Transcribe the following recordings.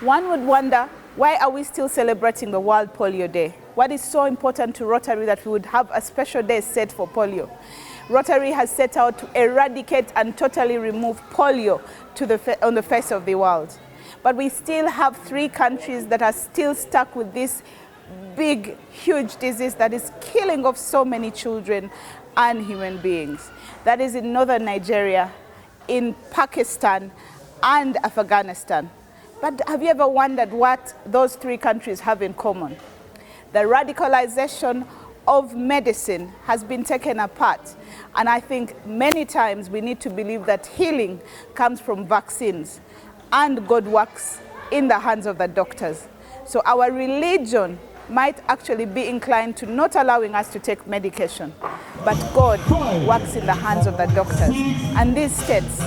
One would wonder, why are we still celebrating the World Polio Day? What is so important to Rotary that we would have a special day set for polio? Rotary has set out to eradicate and totally remove polio on the face of the world. But we still have 3 countries that are still stuck with this big, huge disease that is killing off so many children and human beings. That is in northern Nigeria, in Pakistan, and Afghanistan. But have you ever wondered what those 3 countries have in common? The radicalization of medicine has been taken apart. And I think many times we need to believe that healing comes from vaccines and God works in the hands of the doctors. So our religion might actually be inclined to not allowing us to take medication, but God works in the hands of the doctors. And these states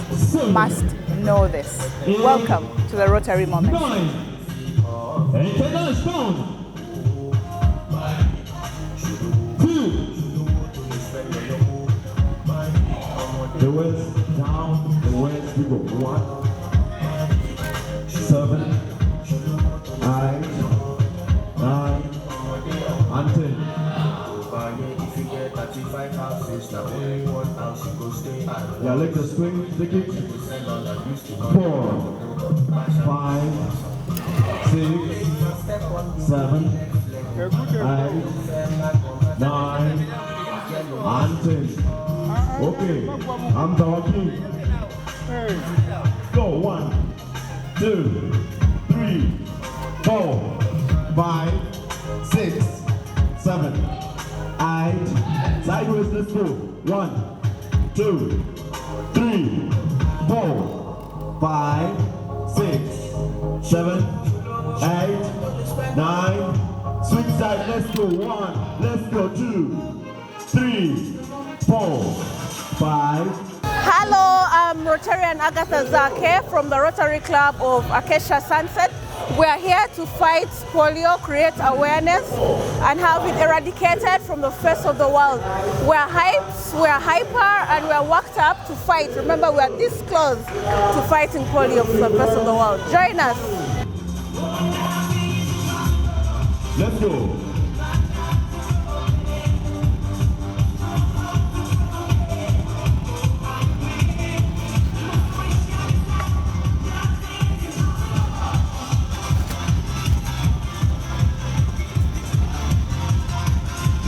must know this. Welcome to the Rotary Moment. The words down, the words we go. 1, 7, 8, 9, and 10. Yeah, like the swing, take it. 4, 5, 6, 7, 8, 9, and 10. Okay, I'm talking. Go 1, 2, 3, 4, 5, 6, 7, 8. Sideways, let's go. 1, 2, 3, 4, 5, 6, 7, 8, 9. Switch side, let's go. 1, let's go. 2, 3, 4, 5. Hello, I'm Rotarian Agatha Zake from the Rotary Club of Acacia Sunset. We are here to fight polio, create awareness, and have it eradicated from the face of the world. We are hyped, we are hyper, and we are worked up to fight. Remember, we are this close to fighting polio from the face of the world. Join us. Let's go.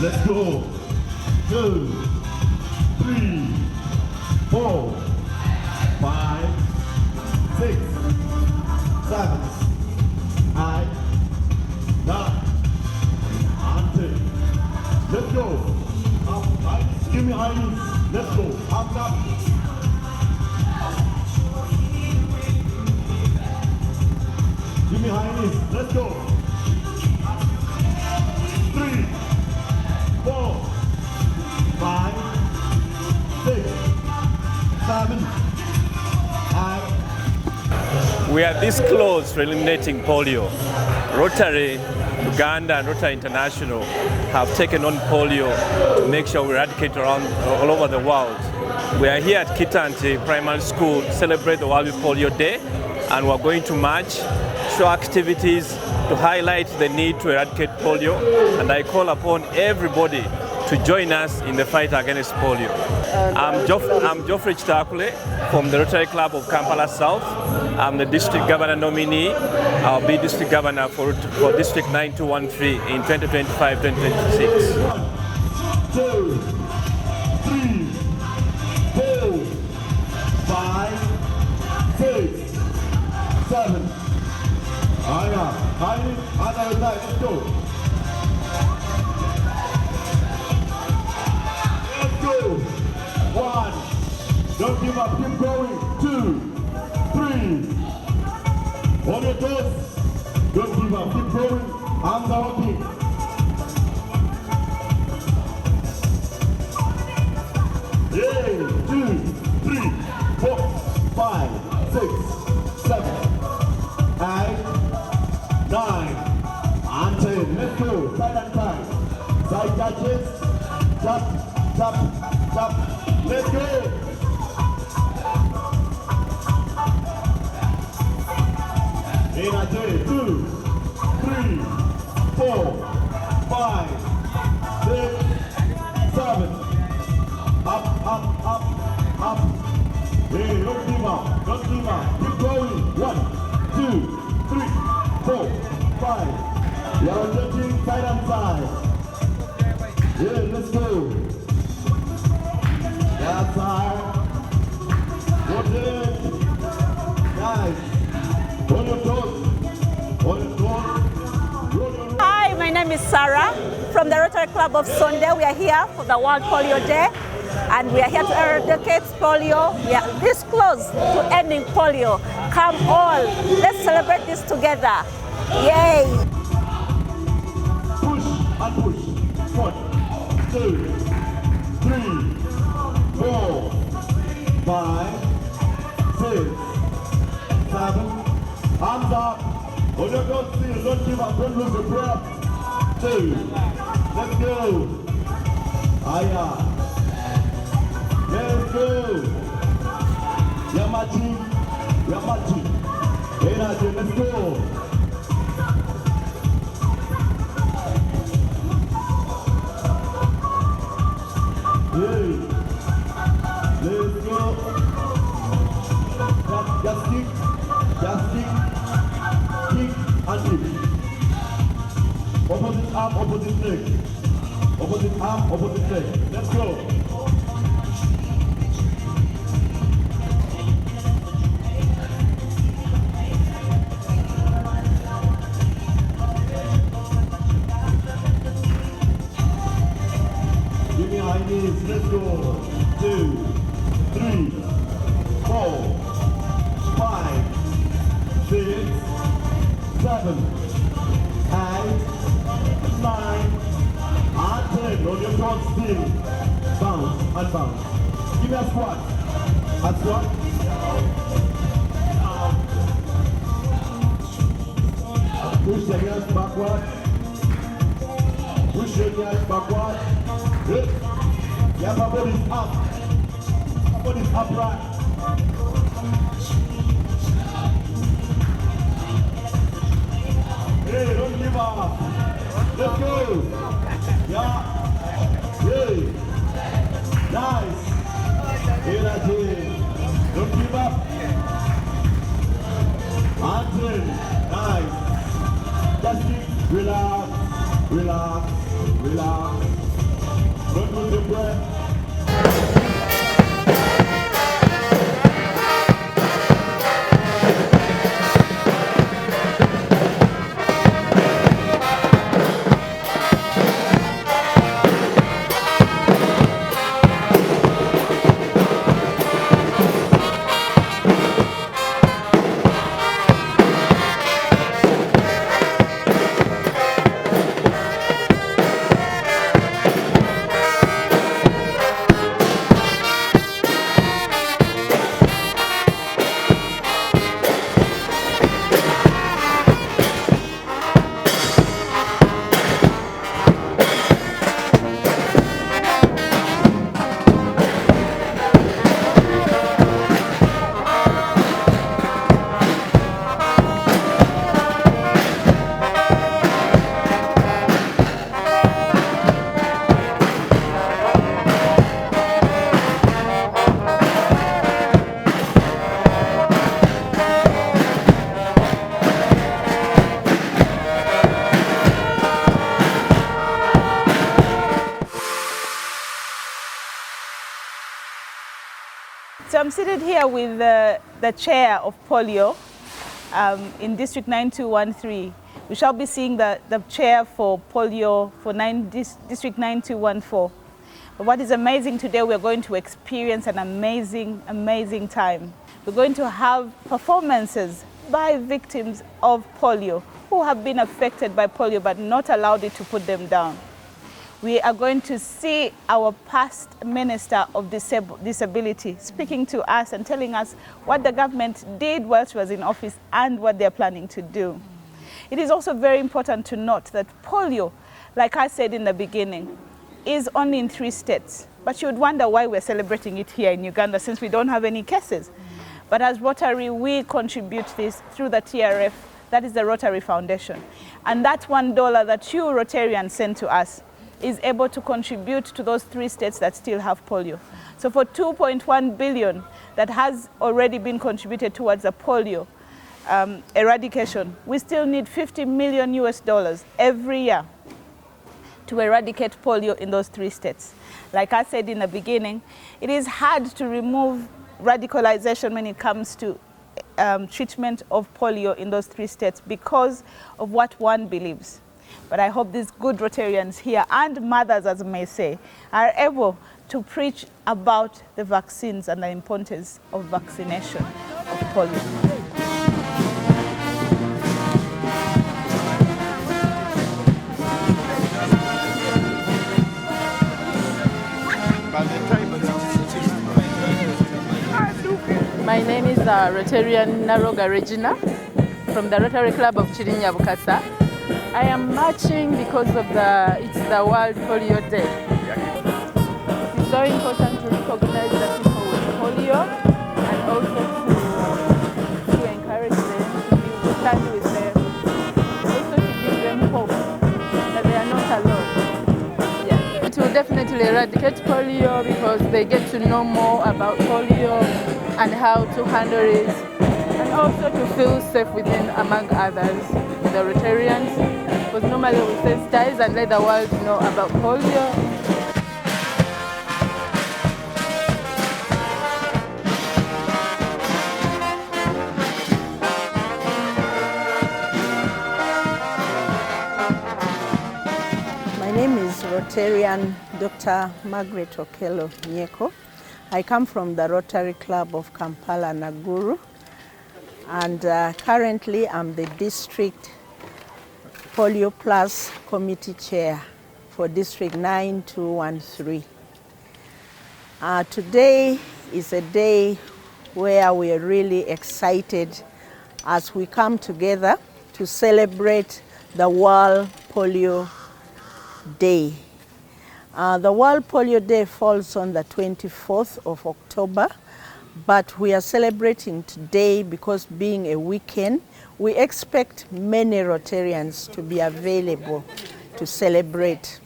Let's go. 2, 3, 4, 5, 6, 7, 8, 9, and 10. Let's go. Up, right. Give me high knees. Let's go. Up, up. Give me high knees. Let's go. 3, 4, 5, 6, 7, 8. We are this close to eliminating polio. Rotary Uganda and Rotary International have taken on polio to make sure we eradicate around all over the world. We are here at Kitante Primary School to celebrate the World Polio Day, and we're going to march, show activities to highlight the need to eradicate polio, and I call upon everybody to join us in the fight against polio. I'm Geoffrey Chitakule from the Rotary Club of Kampala South. I'm the District Governor nominee. I'll be District Governor for District 9213 in 2025-2026. 1, 2, 3, 4, 5, 6, 7. Other side, let's go. Let's go. 1. Don't give up, keep going. 2, 3. On your toes. Don't give up, keep going. Arms are open. Yeah. 2, 3, 4, 5, 6, 7, 8, 9, and 10. Let's go. Side and side. Side touches. Tap, tap, tap. Let's go. Eradicate. 2, 3, 4, 5, 6, 7. Up, up, up, up. Hey, don't give up, don't give up. Keep going. 1, 2, 3, 4, 5. You are rotating side and side. Yeah, let's go. That's hard. Rotate. Nice. On your toes. On your toes. Roll your roll. Hi, my name is Sarah from the Rotary Club of Sunday. We are here for the World Polio Day, and we are here to eradicate polio. We are this close to ending polio. Come all, let's celebrate this together. Yay! Push and push. 1, 2, 3, 4, 5, 6, 7. Arms up. Hold your toes still. Don't give up. Don't lose your breath. 2. Let's go. Aya. Let's go. Yamachi. Yamachi. Eradicate. Let's go. Hey. Let's go. Just kick. Just kick. Kick and kick. Opposite arm, opposite leg. Opposite arm, opposite leg. Let's go. Give me high knees. Let's go. 2, 3, 4, 5, 6, 7, 8, 9, and 10. On your toes still. Bounce and bounce. Give me a squat. A squat. Push your hands backward. Push your hands backward. Good. Your body is up. Your body is upright. Hey, don't give up. Let's go. Yeah. Hey. Nice. Eradicate. Don't give up. Until. Nice. Just keep. Relax. Relax. Relax. Don't lose your breath. So I'm seated here with the chair of polio in District 9213. We shall be seeing the chair for polio for District 9214. But what is amazing today, we're going to experience an amazing time. We're going to have performances by victims of polio who have been affected by polio but not allowed it to put them down. We are going to see our past Minister of Disability speaking to us and telling us what the government did while she was in office and what they're planning to do. It is also very important to note that polio, like I said in the beginning, is only in 3 states. But you would wonder why we're celebrating it here in Uganda since we don't have any cases. But as Rotary, we contribute this through the TRF, That is the Rotary Foundation. And that $1 that you Rotarians send to us is able to contribute to those 3 states that still have polio. So for 2.1 billion that has already been contributed towards the polio eradication, we still need $50 million every year to eradicate polio in those 3 states. Like I said in the beginning, it is hard to remove radicalization when it comes to treatment of polio in those 3 states because of what one believes. But I hope these good Rotarians here, and mothers as I may say, are able to preach about the vaccines and the importance of vaccination of polio. My name is Rotarian Naguru from the Rotary Club of Bukasa. I am marching because of it's the World Polio Day. It's so important to recognize the people with polio and also to encourage them, to stand with them, also to give them hope that they are not alone. Yeah. It will definitely eradicate polio because they get to know more about polio and how to handle it, and also to feel safe within among others, the Rotarians, because normally we sensitize and let the world know about polio. My name is Rotarian Dr. Magaratte Okello. I come from the Rotary Club of Kampala, Naguru, and currently I'm the District Polio Plus Committee Chair for District 9213. Today is a day where we are really excited as we come together to celebrate the World Polio Day. The World Polio Day falls on the 24th of October, but we are celebrating today because being a weekend, we expect many Rotarians to be available to celebrate.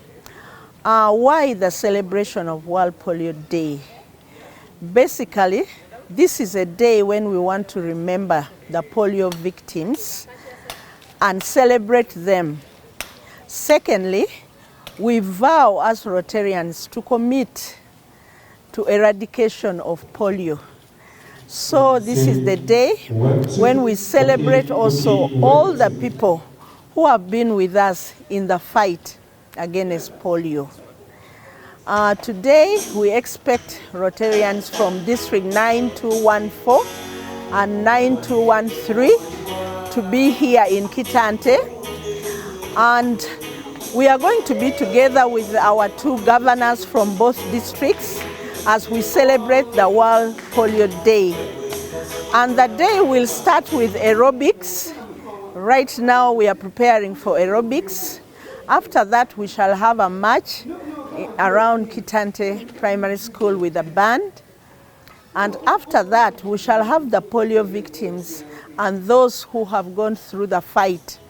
Why the celebration of World Polio Day? Basically, this is a day when we want to remember the polio victims and celebrate them. Secondly, we vow as Rotarians to commit to eradication of polio. So this is the day when we celebrate also all the people who have been with us in the fight against polio. Today we expect Rotarians from District 9214 and 9213 to be here in Kitante, and we are going to be together with our 2 governors from both districts as we celebrate the World Polio Day. And the day will start with aerobics. Right now we are preparing for aerobics. After that we shall have a march around Kitante Primary School with a band. And after that we shall have the polio victims and those who have gone through the fight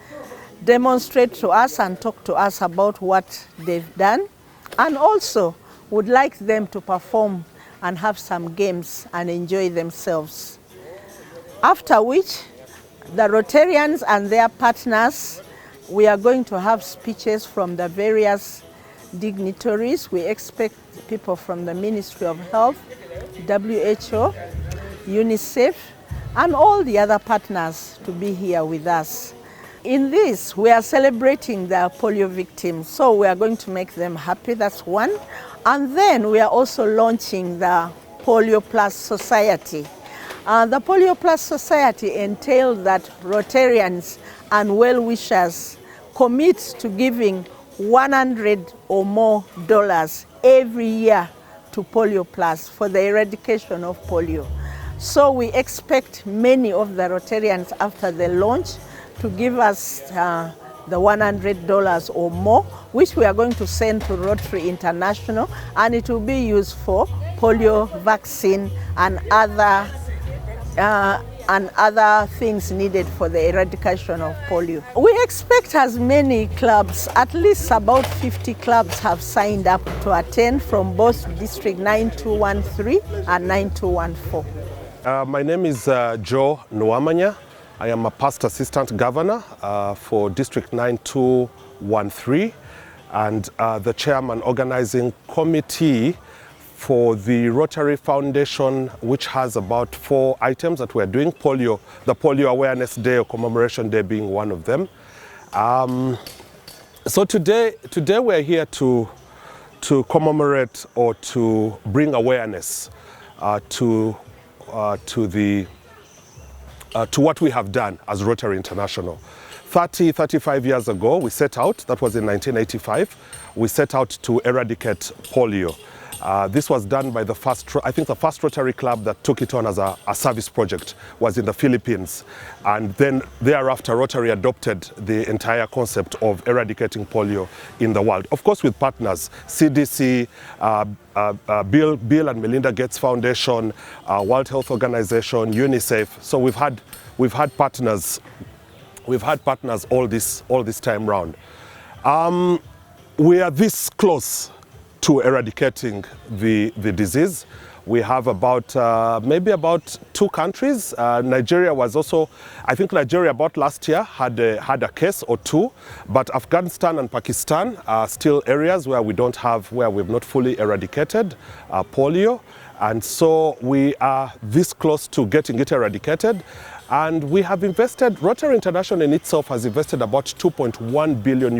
demonstrate to us and talk to us about what they've done, and also would like them to perform and have some games and enjoy themselves. After which, the Rotarians and their partners, we are going to have speeches from the various dignitaries. We expect people from the Ministry of Health, WHO, UNICEF, and all the other partners to be here with us. In this, we are celebrating the polio victims, so we are going to make them happy, that's one. And then we are also launching the Polio Plus Society. The Polio Plus Society entails that Rotarians and well-wishers commit to giving $100 or more every year to Polio Plus for the eradication of polio. So we expect many of the Rotarians after the launch to give us the $100 or more, which we are going to send to Rotary International, and it will be used for polio vaccine and other and other things needed for the eradication of polio. We expect as many clubs, at least about 50 clubs have signed up to attend from both District 9213 and 9214. My name is Joe Nwamanya. I am a past assistant governor for District 9213 and the chairman organizing committee for the Rotary Foundation, which has about 4 items that we're doing, the Polio Awareness Day or Commemoration Day being one of them. So today we're here to commemorate or to bring awareness to what we have done as Rotary International. 35 years ago, we set out, that was in 1985, we set out to eradicate polio. This was done by the first Rotary club that took it on as a service project was in the Philippines. And then thereafter, Rotary adopted the entire concept of eradicating polio in the world. Of course, with partners, CDC, Bill and Melinda Gates Foundation, World Health Organization, UNICEF. So we've had partners all this time round. We are this close to eradicating the disease. We have maybe about 2 countries. Nigeria was also, I think Nigeria about last year had a case or 2, but Afghanistan and Pakistan are still areas where we've not fully eradicated polio. And so we are this close to getting it eradicated. And we have invested, Rotary International in itself has invested about $2.1 billion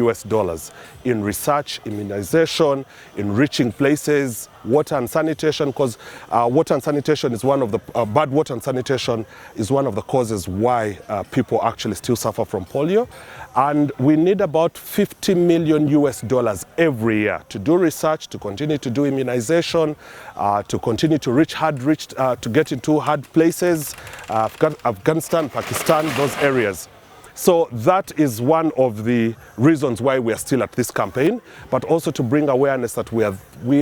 in research, immunization, in reaching places, water and sanitation, because water and sanitation is one of the, bad water and sanitation is one of the causes why people actually still suffer from polio. And we need about $50 million every year to do research, to continue to do immunization, to continue to to get into hard places, Afghanistan, Pakistan, those areas. So that is one of the reasons why we are still at this campaign, but also to bring awareness that we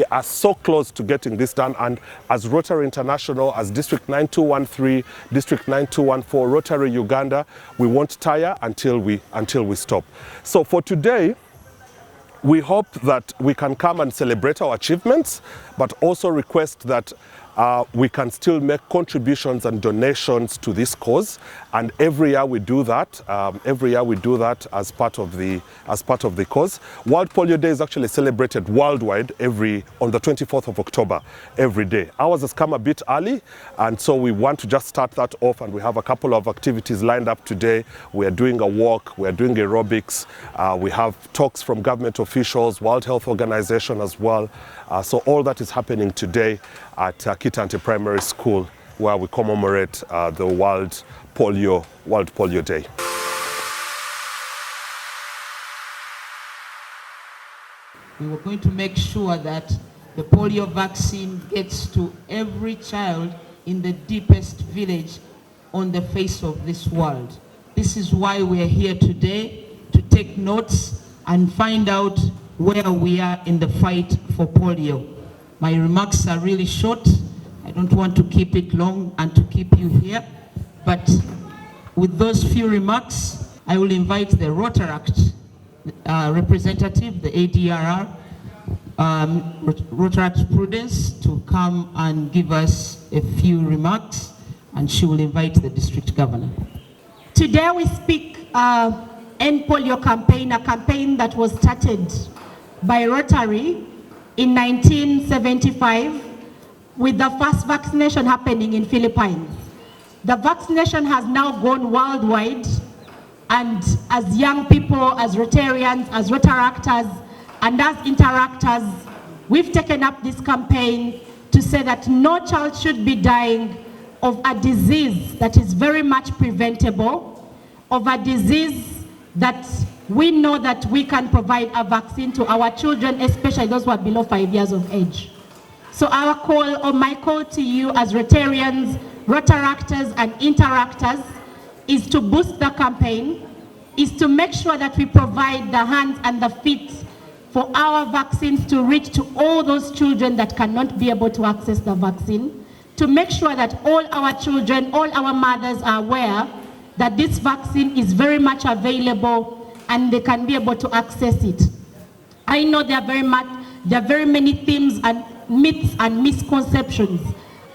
are so close to getting this done. And as Rotary International, as District 9213, District 9214, Rotary Uganda, we won't tire until we stop. So for today, we hope that we can come and celebrate our achievements, but also request that we can still make contributions and donations to this cause, and every year we do that. As part of the cause. World Polio Day is actually celebrated worldwide on the 24th of October every day. Ours has come a bit early, and so we want to just start that off, and we have a couple of activities lined up today. We are doing a walk, we are doing aerobics, we have talks from government officials, World Health Organization as well. So all that is happening today at Kitante Primary School, where we commemorate the World Polio Day. We were going to make sure that the polio vaccine gets to every child in the deepest village on the face of this world. This is why we are here today, to take notes and find out where we are in the fight for polio. My remarks are really short. I don't want to keep it long and to keep you here, but with those few remarks, I will invite the Rotaract representative, the ADRR, Rotaract Prudence, to come and give us a few remarks, and she will invite the district governor. Today we speak End Polio campaign, a campaign that was started by Rotary in 1975 with the first vaccination happening in Philippines. The vaccination has now gone worldwide, and as young people, as Rotarians, as Rotaractors, and as interactors, we've taken up this campaign to say that no child should be dying of a disease that is very much preventable, of a disease that we know that we can provide a vaccine to our children, especially those who are below 5 years of age. So our call, or my call to you as Rotarians, Rotaractors and interactors, is to boost the campaign, is to make sure that we provide the hands and the feet for our vaccines to reach to all those children that cannot be able to access the vaccine, to to make sure that all our children, all our mothers are aware that this vaccine is very much available and they can be able to access it. I know there are very many themes and myths and misconceptions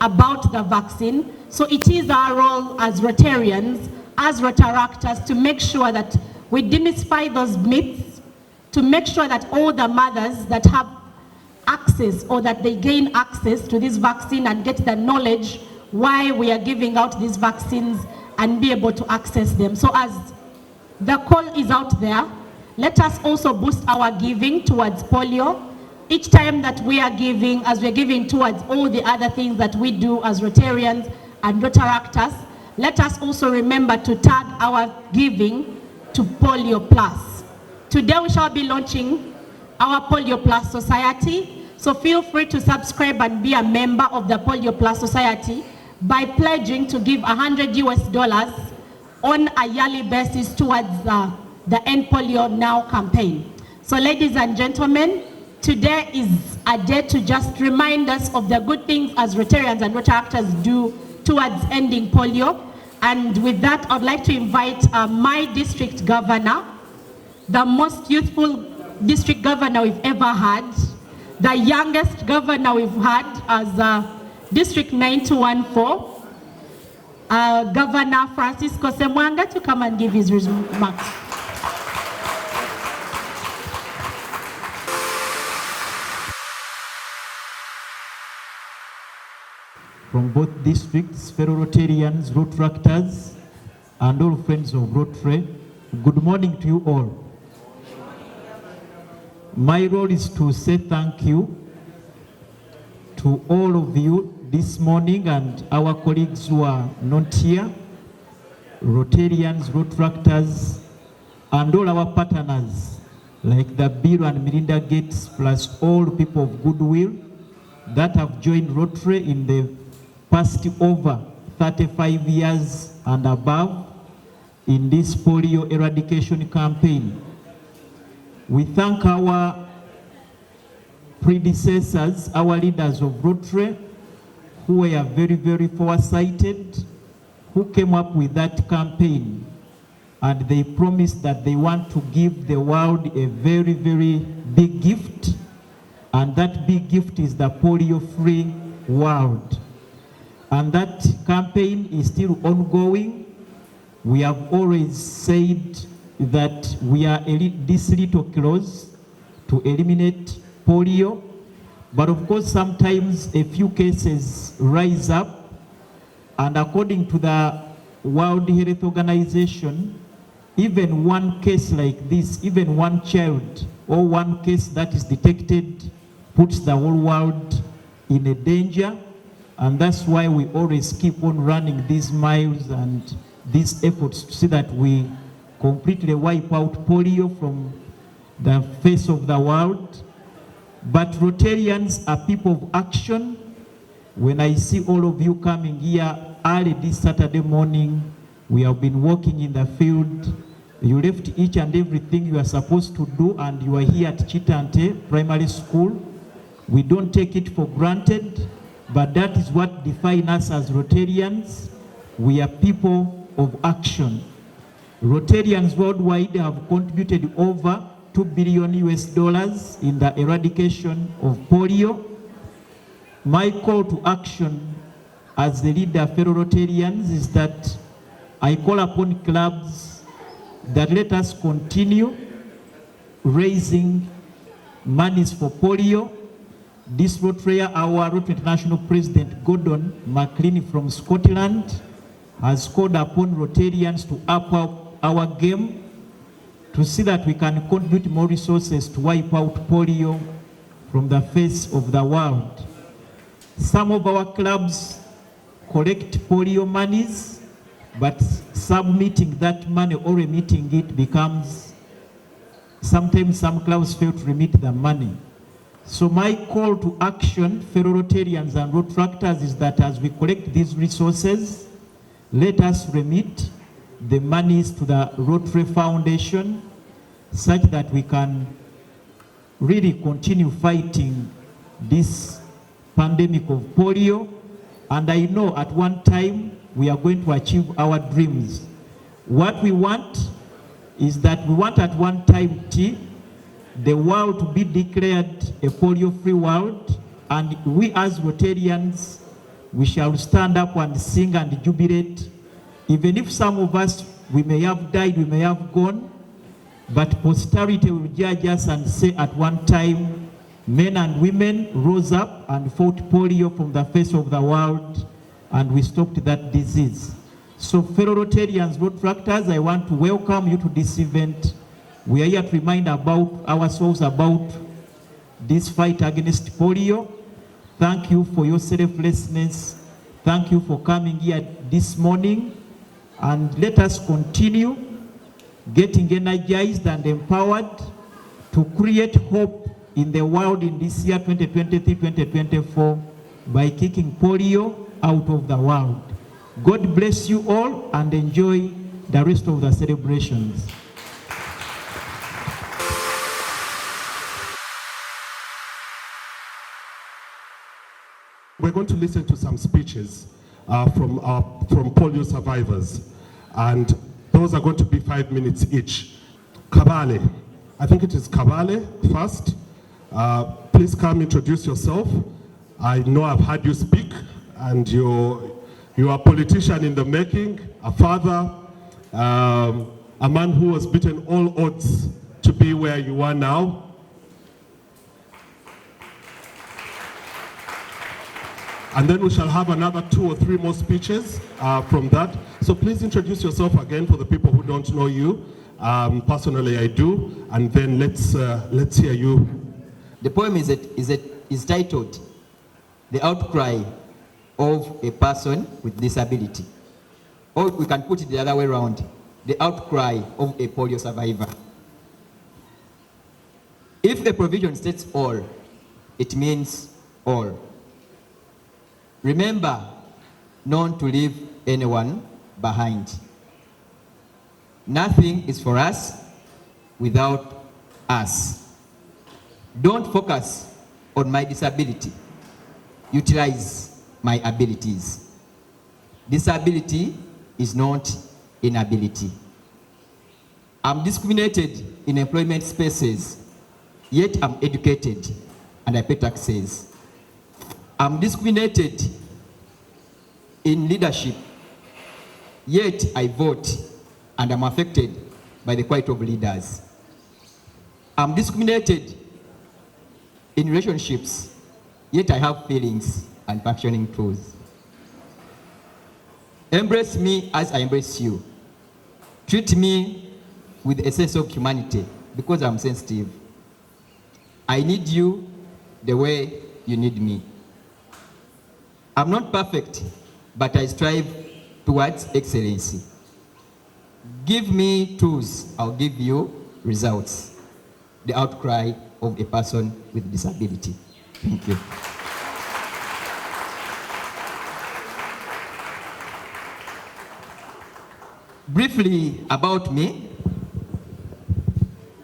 about the vaccine. So it is our role as Rotarians, as Rotaractors, to make sure that we demystify those myths, to make sure that all the mothers that have access or that they gain access to this vaccine and get the knowledge why we are giving out these vaccines and be able to access them. So as the call is out there, let us also boost our giving towards polio. Each time that we are giving, as we're giving towards all the other things that we do as Rotarians and Rotaractors, let us also remember to tag our giving to Polio Plus. Today we shall be launching our Polio Plus Society, so feel free to subscribe and be a member of the Polio Plus Society by pledging to give $100 on a yearly basis towards the End Polio Now campaign. So ladies and gentlemen, today is a day to just remind us of the good things as Rotarians and Rotaractors do towards ending polio. And with that, I'd like to invite my district governor, the most youthful district governor we've ever had, the youngest governor we've had as District 9214, Governor Francisco Semwanga, to come and give his remarks. From both districts, fellow Rotarians, Rotaractors, and all friends of Rotary, good morning to you all. My role is to say thank you to all of you this morning and our colleagues who are not here, Rotarians, Rotaractors, and all our partners like the Bill and Melinda Gates, plus all people of goodwill that have joined Rotary in the past over 35 years and above in this polio eradication campaign. We thank our predecessors, our leaders of Rotary, who were very, very foresighted, who came up with that campaign, and they promised that they want to give the world a very, very big gift, and that big gift is the polio-free world. And that campaign is still ongoing. We have always said that we are this little close to eliminate polio. But of course, sometimes a few cases rise up. And according to the World Health Organization, even one case like this, even one child or one case that is detected puts the whole world in a danger. And that's why we always keep on running these miles and these efforts to see that we completely wipe out polio from the face of the world. But Rotarians are people of action. When I see all of you coming here early this Saturday morning, we have been working in the field. You left each and everything you are supposed to do, and you are here at Kitante Primary School. We don't take it for granted. But that is what defines us as Rotarians. We are people of action. Rotarians worldwide have contributed over $2 billion in the eradication of polio. My call to action as the leader of fellow Rotarians is that I call upon clubs that let us continue raising monies for polio. This Rotary, our Rotary International President Gordon McLean from Scotland has called upon Rotarians to up our game to see that we can contribute more resources to wipe out polio from the face of the world. Some of our clubs collect polio monies, but submitting that money or remitting it becomes, sometimes some clubs fail to remit the money. So my call to action, fellow Rotarians and Rotaractors, is that as we collect these resources, let us remit the monies to the Rotary Foundation such that we can really continue fighting this pandemic of polio and I know at one time we are going to achieve our dreams. What we want is that we want at one time the world to be declared a polio-free world, and we as Rotarians, we shall stand up and sing and jubilate. Even if some of us, we may have died, we may have gone, but posterity will judge us and say at one time, men and women rose up and fought polio from the face of the world, and we stopped that disease. So fellow Rotarians, Rotaractors, I want to welcome you to this event. We are here to remind ourselves about this fight against polio. Thank you for your selflessness. Thank you for coming here this morning. And let us continue getting energized and empowered to create hope in the world in this year 2023-2024 by kicking polio out of the world. God bless you all and enjoy the rest of the celebrations. We're going to listen to some speeches from polio survivors, and those are going to be 5 minutes each. Kabale, I think it is Kabale first. Please come introduce yourself. I know I've heard you speak, and you are a politician in the making, a father, a man who has beaten all odds to be where you are now. And then we shall have another 2 or 3 more speeches from that. So please introduce yourself again for the people who don't know you. Personally, I do. And then let's hear you. The poem is titled "The Outcry of a Person with Disability." Or we can put it the other way around: the outcry of a polio survivor. If a provision states all, it means all. Remember not to leave anyone behind. Nothing is for us without us. Don't focus on my disability. Utilize my abilities. Disability is not inability. I'm discriminated in employment spaces, yet I'm educated and I pay taxes. I'm discriminated in leadership, yet I vote and I'm affected by the quiet of leaders. I'm discriminated in relationships, yet I have feelings and functioning tools. Embrace me as I embrace you. Treat me with a sense of humanity because I'm sensitive. I need you the way you need me. I'm not perfect, but I strive towards excellency. Give me tools, I'll give you results. The outcry of a person with disability. Thank you. Briefly about me,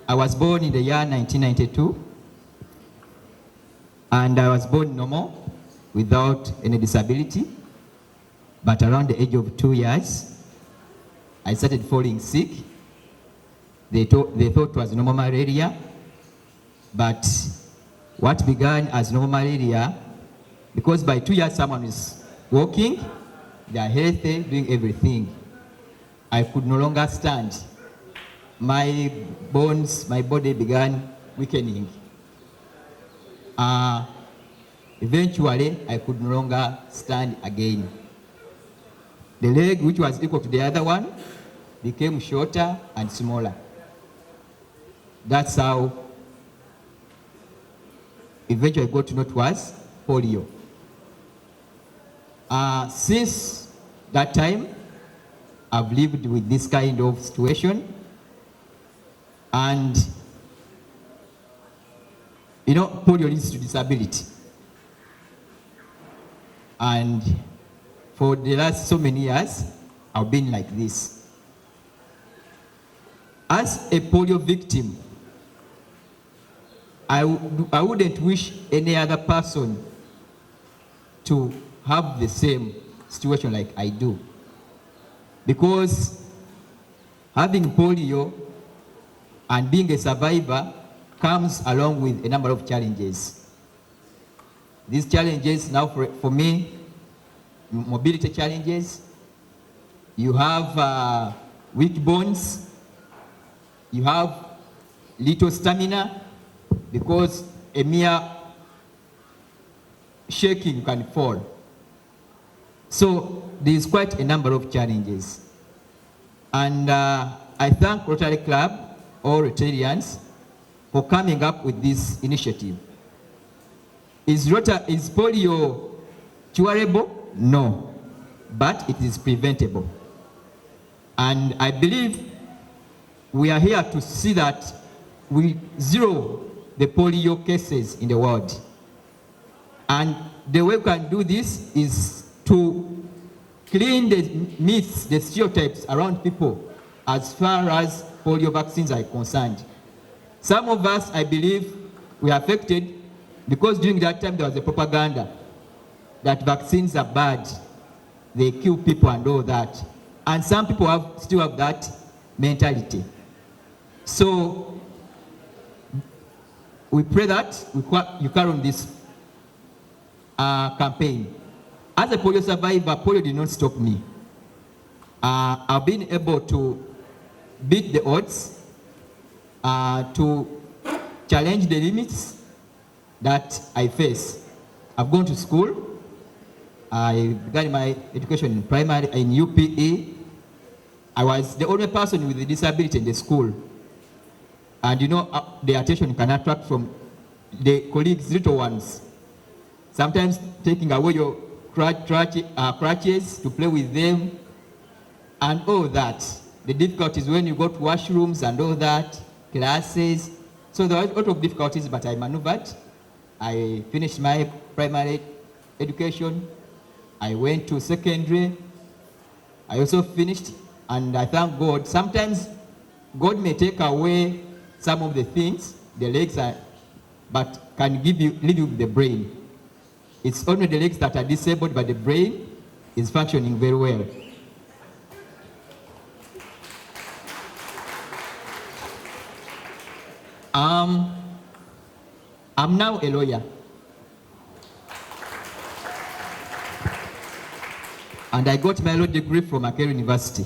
I was born in the year 1992, and I was born normal, without any disability, but around the age of 2 years, I started falling sick. They thought it was normal malaria, but what began as normal malaria, because by 2 years someone is walking, they are healthy, doing everything. I could no longer stand. My bones, my body began weakening. Eventually, I could no longer stand again. The leg, which was equal to the other one, became shorter and smaller. That's how eventually I got to know it was polio. Since that time, I've lived with this kind of situation. And, you know, polio leads to disability. And for the last so many years, I've been like this. As a polio victim, I wouldn't wish any other person to have the same situation like I do. Because having polio and being a survivor comes along with a number of challenges. These challenges now for me, mobility challenges, you have weak bones, you have little stamina, because a mere shaking can fall. So there is quite a number of challenges. And I thank Rotary Club, or Rotarians, for coming up with this initiative. Is polio curable? No, but it is preventable. And I believe we are here to see that we zero the polio cases in the world. And the way we can do this is to clean the myths, the stereotypes around people as far as polio vaccines are concerned. Some of us, I believe, were affected because during that time there was a propaganda that vaccines are bad, they kill people and all that. And some people still have that mentality. So we pray that you carry on this campaign. As a polio survivor, polio did not stop me. I've been able to beat the odds, to challenge the limits that I face. I've gone to school. I began my education in primary, in UPE. I was the only person with a disability in the school. And you know, the attention you can attract from the colleagues, little ones. Sometimes taking away your crutches to play with them, and all that. The difficulties when you go to washrooms and all that, classes. So there were a lot of difficulties, but I maneuvered. I finished my primary education. I went to secondary. I also finished, and I thank God. Sometimes God may take away some of the things, the legs are, but can leave you with the brain. It's only the legs that are disabled, but the brain is functioning very well. I'm now a lawyer. And I got my law degree from Magaratte University.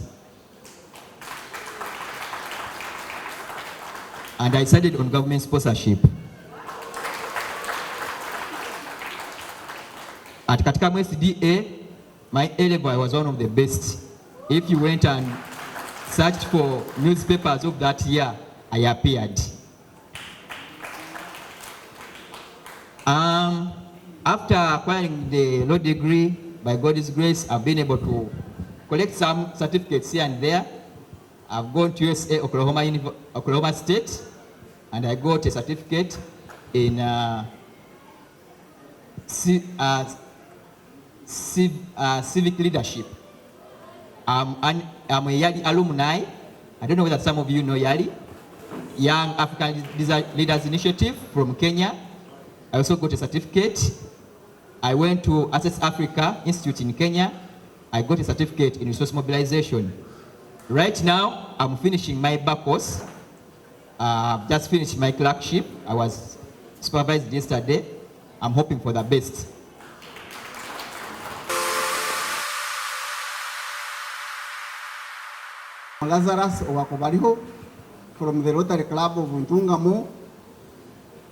And I decided on government sponsorship. At katika SDA, my A-level, I was one of the best. If you went and searched for newspapers of that year, I appeared. After acquiring the law degree, by God's grace, I've been able to collect some certificates here and there. I've gone to USA, Oklahoma State, and I got a certificate in civic leadership. I'm a YALI alumni. I don't know whether some of you know YALI, Young African Leaders Initiative from Kenya. I also got a certificate. I went to Access Africa Institute in Kenya. I got a certificate in resource mobilization. Right now, I'm finishing my back course. I've just finished my clerkship. I was supervised yesterday. I'm hoping for the best. Lazarus Owakobaliho from the Rotary Club of Ntungamo.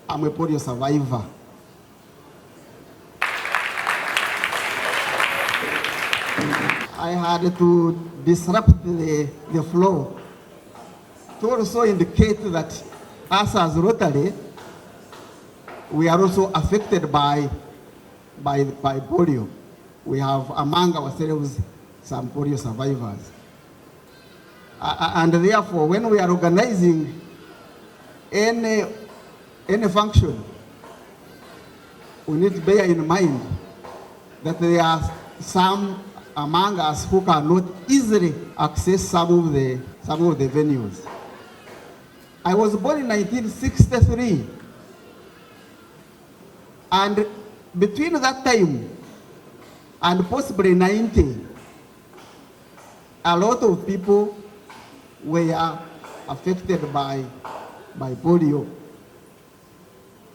I'm a polio survivor. I had to disrupt the flow to also indicate that us as Rotary, we are also affected by polio. We have among ourselves some polio survivors. And therefore, when we are organizing any function, we need to bear in mind that there are some among us who cannot easily access some of the venues. I was born in 1963, and between that time and possibly 90, a lot of people were affected by polio.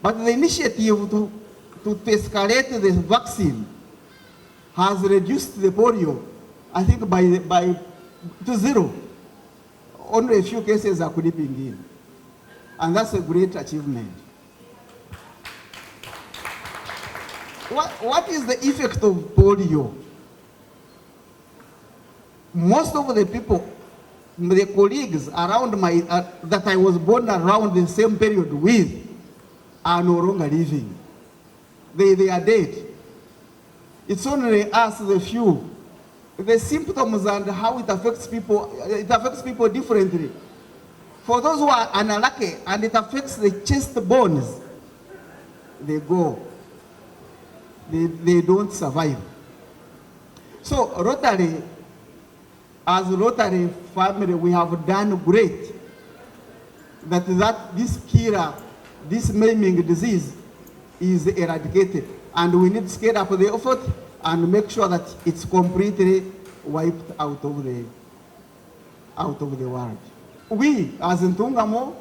But the initiative to escalate the vaccine has reduced the polio, I think, to zero. Only a few cases are creeping in. And that's a great achievement. What is the effect of polio? Most of the people, the colleagues around that I was born around the same period with, are no longer living. They are dead. It's only us, the few. The symptoms and how it affects people differently. For those who are unlucky and it affects the chest bones, they go. They don't survive. So Rotary, as Rotary family, we have done great. That this killer, this maiming disease is eradicated. And we need to scale up the effort and make sure that it's completely wiped out of the world. We, as in Tungamo,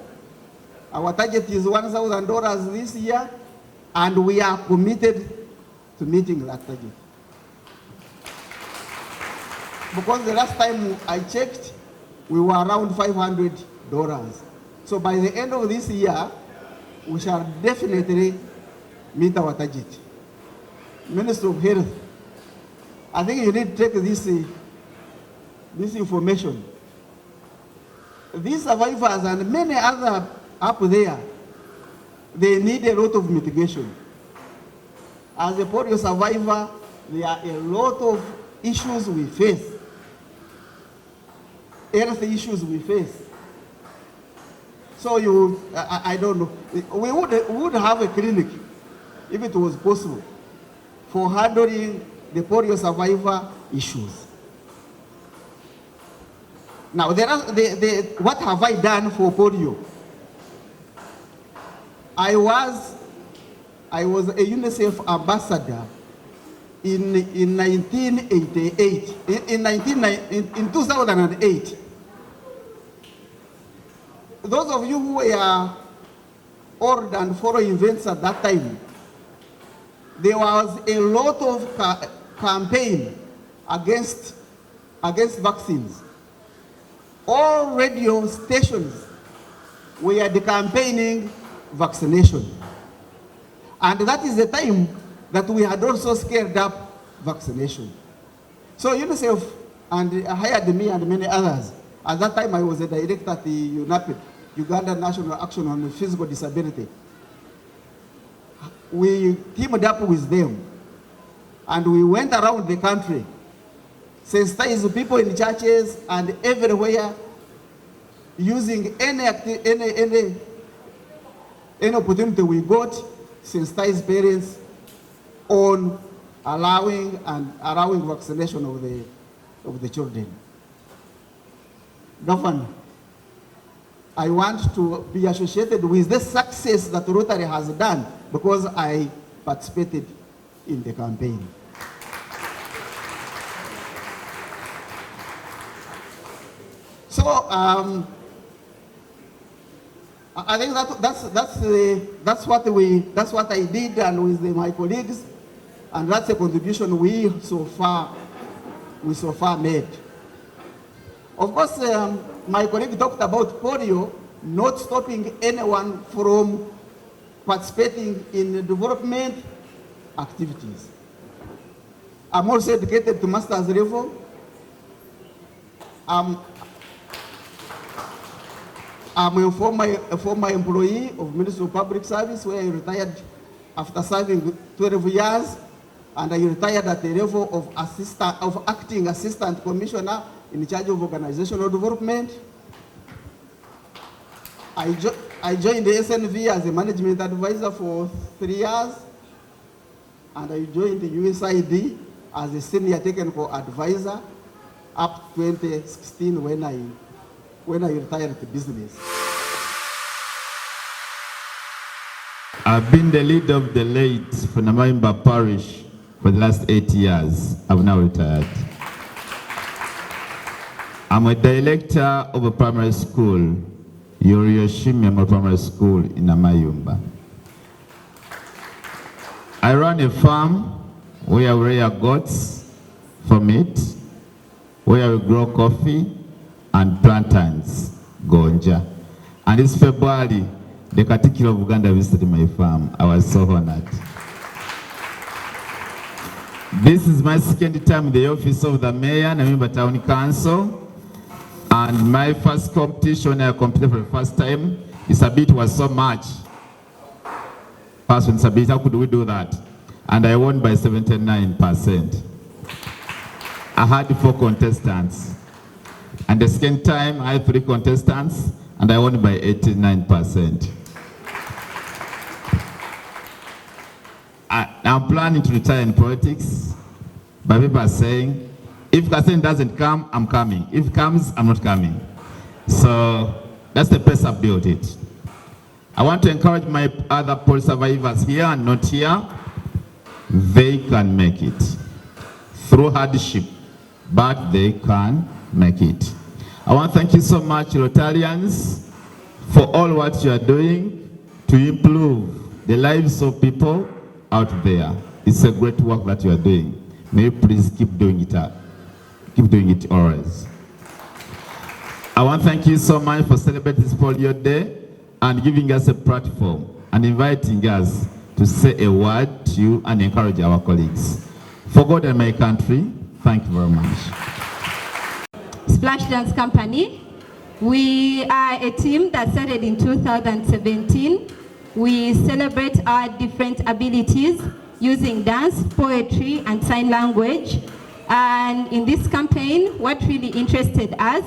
our target is $1,000 this year, and we are committed to meeting that target. Because the last time I checked, we were around $500. So by the end of this year, we shall definitely meet our target. Minister of Health, I think you need to take this information. These survivors and many other up there, they need a lot of mitigation. As a polio survivor, there are a lot of issues we face, health issues we face. So I don't know, we would have a clinic, if it was possible, for handling the polio survivor issues. Now, what have I done for polio? I was a UNICEF ambassador in 1988, in 2008. Those of you who were old and following events at that time, there was a lot of campaign against vaccines. All radio stations were campaigning vaccination. And that is the time that we had also scaled up vaccination. So UNICEF hired me and many others. At that time, I was a director at the UNAPID, Uganda National Action on Physical Disability. We teamed up with them, and we went around the country, sensitized people in churches and everywhere, using any opportunity we got, sensitize parents on allowing vaccination of the children. Governor, I want to be associated with the success that Rotary has done because I participated in the campaign. So I think that's what I did, and with my colleagues, and that's a contribution we so far made. Of course, my colleague talked about polio not stopping anyone from participating in development activities. I'm also educated to master's level. I'm a former employee of Ministry of Public Service, where I retired after serving 12 years, and I retired at the level of acting assistant commissioner in charge of organizational development. I joined the SNV as a management advisor for 3 years, and I joined the USID as a senior technical advisor up to 2016 when I retired the business. I've been the leader of the late Funamaimba Parish for the last 8 years. I've now retired. I'm a director of a primary school, Yorioshimi Primary School in Amayumba. I run a farm where we rear goats for meat, where we grow coffee and plantains, gonja. And this February, the Katikiro of Uganda visited my farm. I was so honored. This is my second time in the office of the mayor, Namimba Town Council. And my first competition, I competed for the first time. The Sabit was so much. First one, Sabit, how could we do that? And I won by 79%. I had 4 contestants. And the second time, I had 3 contestants, and I won by 89%. I'm planning to retire in politics, but people are saying, if Kasen doesn't come, I'm coming. If it comes, I'm not coming. So that's the best I've built it. I want to encourage my other police survivors here and not here. They can make it through hardship, but they can make it. I want to thank you so much, Rotarians, for all what you are doing to improve the lives of people out there. It's a great work that you are doing. May you please keep doing it up. Keep doing it always. I want to thank you so much for celebrating this Polio Day and giving us a platform and inviting us to say a word to you and encourage our colleagues. For God and my country, thank you very much. Splash Dance Company. We are a team that started in 2017. We celebrate our different abilities using dance, poetry, and sign language. And in this campaign, what really interested us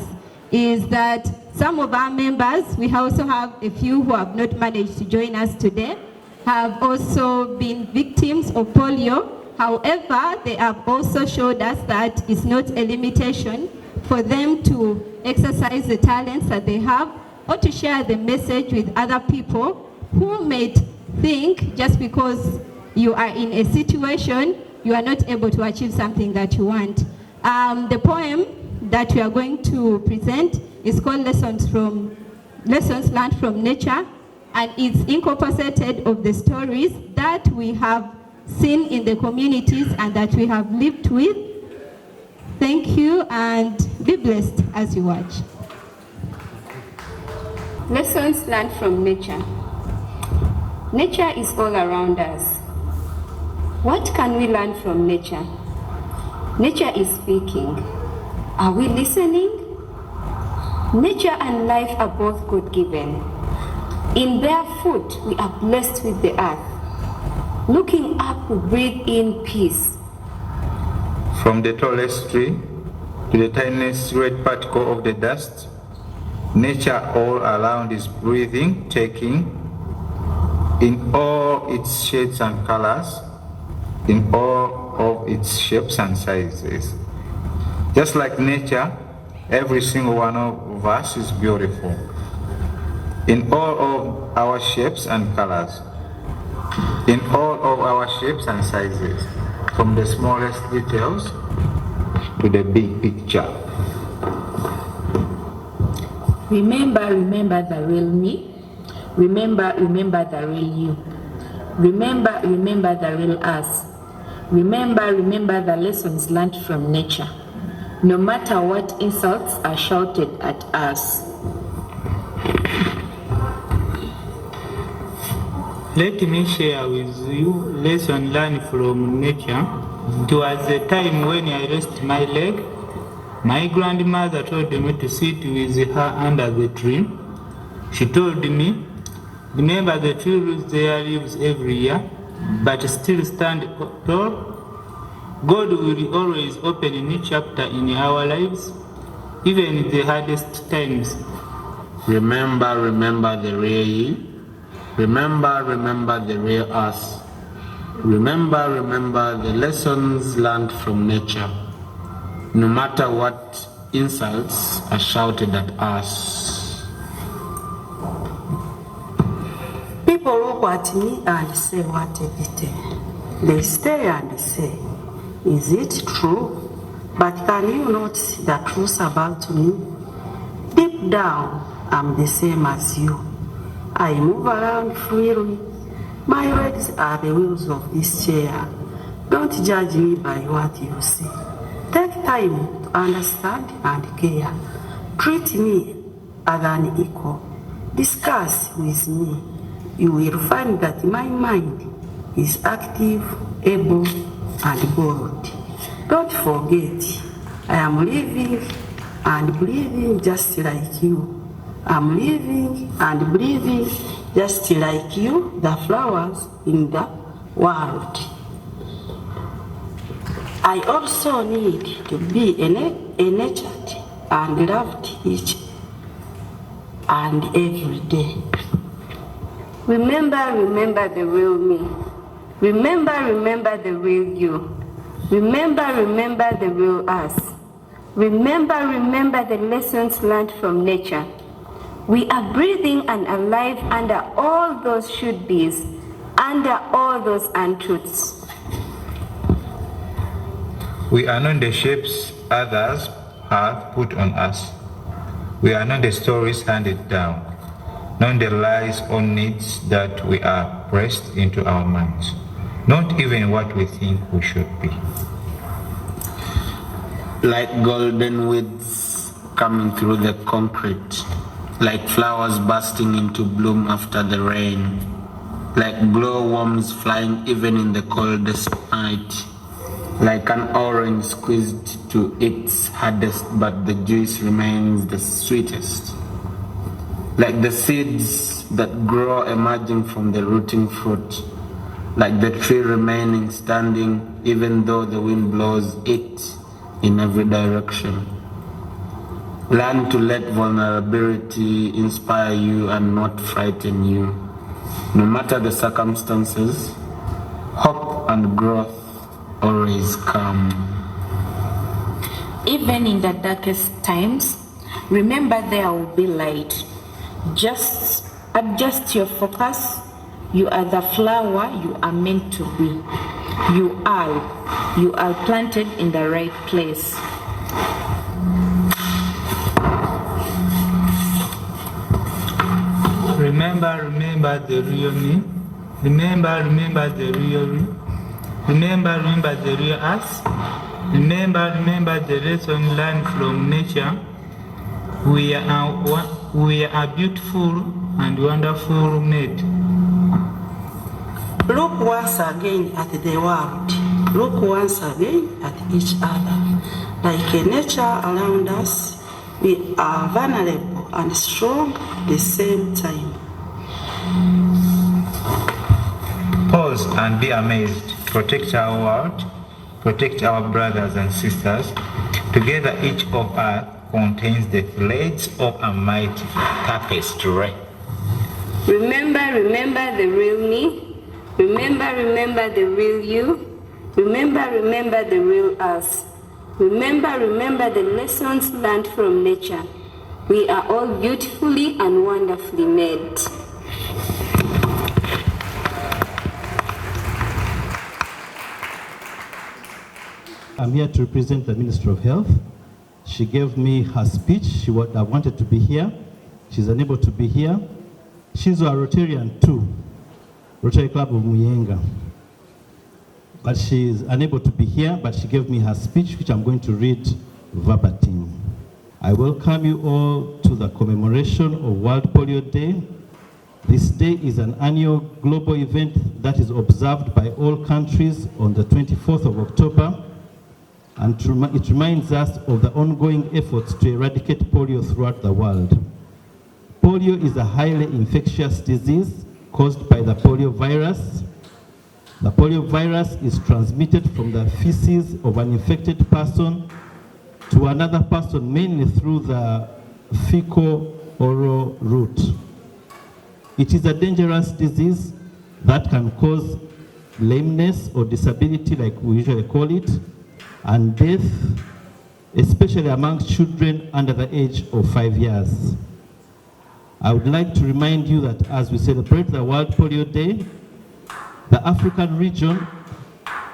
is that some of our members, we also have a few who have not managed to join us today, have also been victims of polio. However, they have also showed us that it's not a limitation for them to exercise the talents that they have or to share the message with other people who may think just because you are in a situation, you are not able to achieve something that you want. The poem that we are going to present is called Lessons Learned from Nature, and it's incorporated of the stories that we have seen in the communities and that we have lived with. Thank you and be blessed as you watch. Lessons learned from nature. Nature is all around us. What can we learn from nature? Nature is speaking. Are we listening? Nature and life are both God-given. In their foot, we are blessed with the earth. Looking up, we breathe in peace. From the tallest tree to the tiniest red particle of the dust, nature all around is breathing, taking in all its shades and colors, in all of its shapes and sizes. Just like nature, every single one of us is beautiful in all of our shapes and colors, in all of our shapes and sizes, from the smallest details to the big picture. Remember the real me. Remember the real you. Remember the real us. Remember the lessons learned from nature. No matter what insults are shouted at us. Let me share with you lesson learned from nature. It was a time when I lost my leg. My grandmother told me to sit with her under the tree. She told me, remember the tree loses their leaves every year, but still stand tall. God will always open a new chapter in our lives, even in the hardest times. Remember the real you. Remember the real us. Remember the lessons learned from nature. No matter what insults are shouted at us. People look at me and say, what a pity. They stay and say, is it true? But can you not see the truth about me? Deep down, I'm the same as you. I move around freely. My legs are the wheels of this chair. Don't judge me by what you see. Take time to understand and care. Treat me as an equal. Discuss with me. You will find that my mind is active, able, and bold. Don't forget, I am living and breathing just like you. I'm living and breathing just like you, the flowers in the world. I also need to be nurtured and loved each and every day. Remember the real me. Remember the real you. Remember the real us. Remember the lessons learned from nature. We are breathing and alive under all those should-bes, under all those untruths. We are not the shapes others have put on us. We are not the stories handed down, not the lies or needs that we are pressed into our minds, not even what we think we should be. Like golden weeds coming through the concrete, like flowers bursting into bloom after the rain, like glowworms flying even in the coldest night, like an orange squeezed to its hardest but the juice remains the sweetest, like the seeds that grow emerging from the rooting fruit, like the tree remaining standing even though the wind blows it in every direction. Learn to let vulnerability inspire you and not frighten you. No matter the circumstances, hope and growth always come. Even in the darkest times, remember there will be light. Just adjust your focus. You are the flower you are meant to be. You are planted in the right place. Remember the real me. Remember the real me. Remember the real us. Remember the lesson learned from nature. We are beautiful and wonderful made. Look once again at the world. Look once again at each other. Like a nature around us, we are vulnerable and strong at the same time. Pause and be amazed. Protect our world. Protect our brothers and sisters. Together each of us contains the threads of a mighty tapestry. Remember the real me. Remember the real you. Remember the real us. Remember the lessons learned from nature. We are all beautifully and wonderfully made. I'm here to represent the Minister of Health. She gave me her speech. I wanted to be here. She's unable to be here. She's a Rotarian too, Rotary Club of Muyenga. But she is unable to be here, but she gave me her speech, which I'm going to read verbatim. I welcome you all to the commemoration of World Polio Day. This day is an annual global event that is observed by all countries on the 24th of October, and it reminds us of the ongoing efforts to eradicate polio throughout the world. Polio is a highly infectious disease caused by the polio virus. The polio virus is transmitted from the feces of an infected person to another person, mainly through the fecal-oral route. It is a dangerous disease that can cause lameness or disability, like we usually call it, and death, especially amongst children under the age of 5 years. I would like to remind you that as we celebrate the World Polio Day, the African region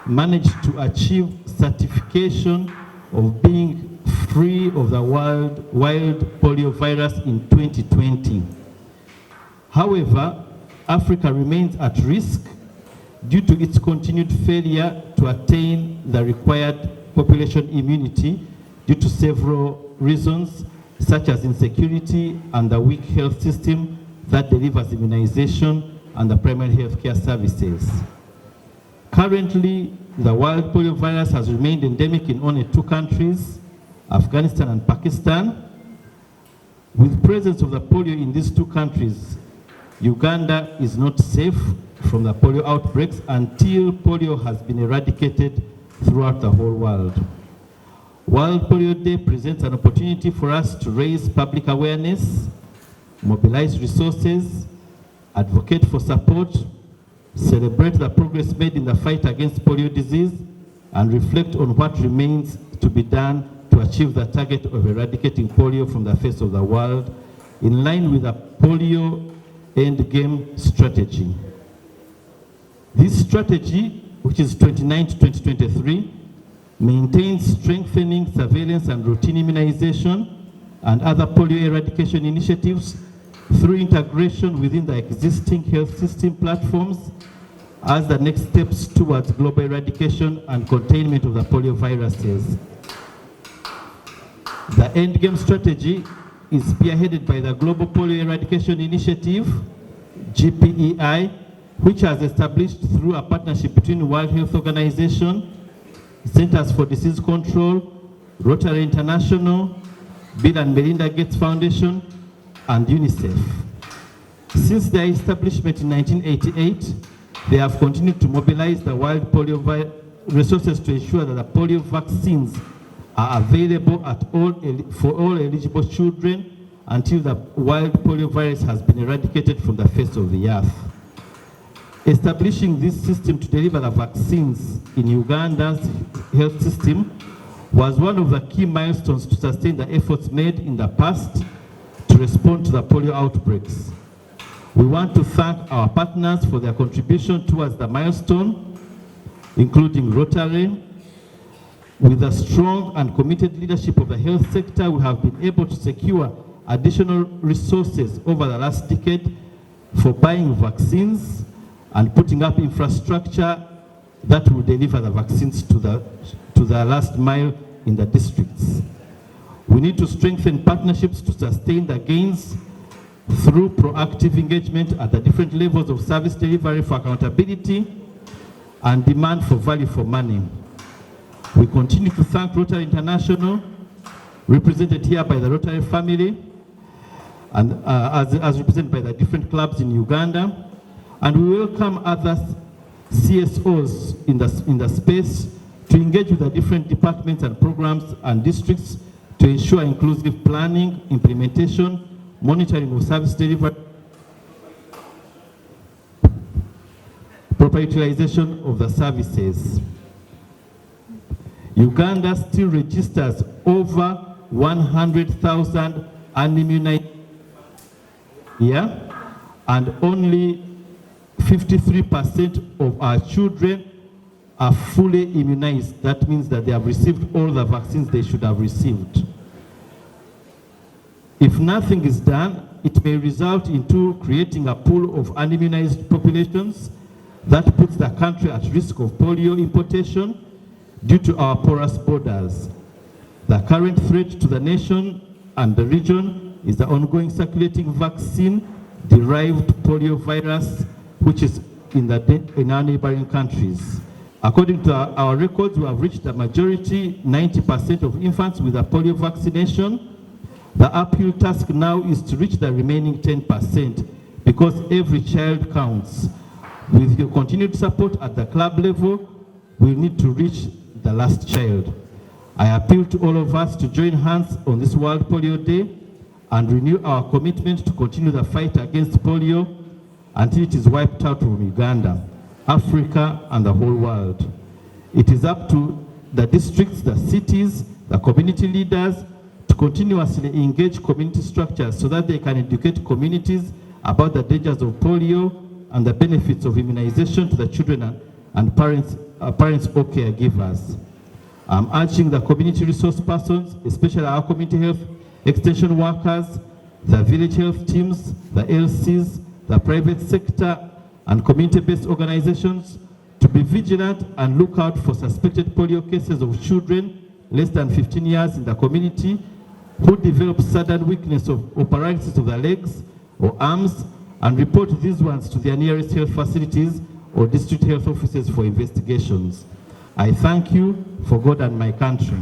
managed to achieve certification of being free of the wild polio virus in 2020. However, Africa remains at risk due to its continued failure to attain the required population immunity due to several reasons, such as insecurity and the weak health system that delivers immunization and the primary health care services. Currently, the wild polio virus has remained endemic in only 2 countries, Afghanistan and Pakistan. With presence of the polio in these 2 countries, Uganda is not safe from the polio outbreaks until polio has been eradicated throughout the whole world. World Polio Day presents an opportunity for us to raise public awareness, mobilize resources, advocate for support, celebrate the progress made in the fight against polio disease, and reflect on what remains to be done to achieve the target of eradicating polio from the face of the world, in line with the polio endgame strategy. This strategy, which is 29 to 2023, maintains strengthening surveillance and routine immunization and other polio eradication initiatives through integration within the existing health system platforms as the next steps towards global eradication and containment of the polio viruses. The endgame strategy is spearheaded by the Global Polio Eradication Initiative, GPEI, which has established through a partnership between the World Health Organization, Centers for Disease Control, Rotary International, Bill and Melinda Gates Foundation, and UNICEF. Since their establishment in 1988, they have continued to mobilize the wild polio resources to ensure that the polio vaccines are available for all eligible children until the wild polio virus has been eradicated from the face of the earth. Establishing this system to deliver the vaccines in Uganda's health system was one of the key milestones to sustain the efforts made in the past to respond to the polio outbreaks. We want to thank our partners for their contribution towards the milestone, including Rotary. With the strong and committed leadership of the health sector, we have been able to secure additional resources over the last decade for buying vaccines and putting up infrastructure that will deliver the vaccines to the last mile in the districts. We need to strengthen partnerships to sustain the gains through proactive engagement at the different levels of service delivery for accountability and demand for value for money. We continue to thank Rotary International, represented here by the Rotary family, and as represented by the different clubs in Uganda. And we welcome other CSOs in the space to engage with the different departments and programs and districts to ensure inclusive planning, implementation, monitoring of service delivery, proper utilization of the services. Uganda still registers over 100,000 unimmunized here, and only 53% of our children are fully immunized. That means that they have received all the vaccines they should have received. If nothing is done, it may result into creating a pool of unimmunized populations that puts the country at risk of polio importation due to our porous borders. The current threat to the nation and the region is the ongoing circulating vaccine-derived polio virus, which is in our neighboring countries. According to our records, we have reached the majority, 90% of infants with a polio vaccination. The uphill task now is to reach the remaining 10%, because every child counts. With your continued support at the club level, we need to reach the last child. I appeal to all of us to join hands on this World Polio Day and renew our commitment to continue the fight against polio until it is wiped out from Uganda, Africa, and the whole world. It is up to the districts, the cities, the community leaders to continuously engage community structures so that they can educate communities about the dangers of polio and the benefits of immunization to the children and parents parents or caregivers. I'm urging the community resource persons, especially our community health extension workers, the village health teams, the LCs, the private sector, and community-based organizations to be vigilant and look out for suspected polio cases of children less than 15 years in the community who develop sudden weakness or paralysis of the legs or arms, and report these ones to their nearest health facilities or district health offices for investigations. I thank you for God and my country.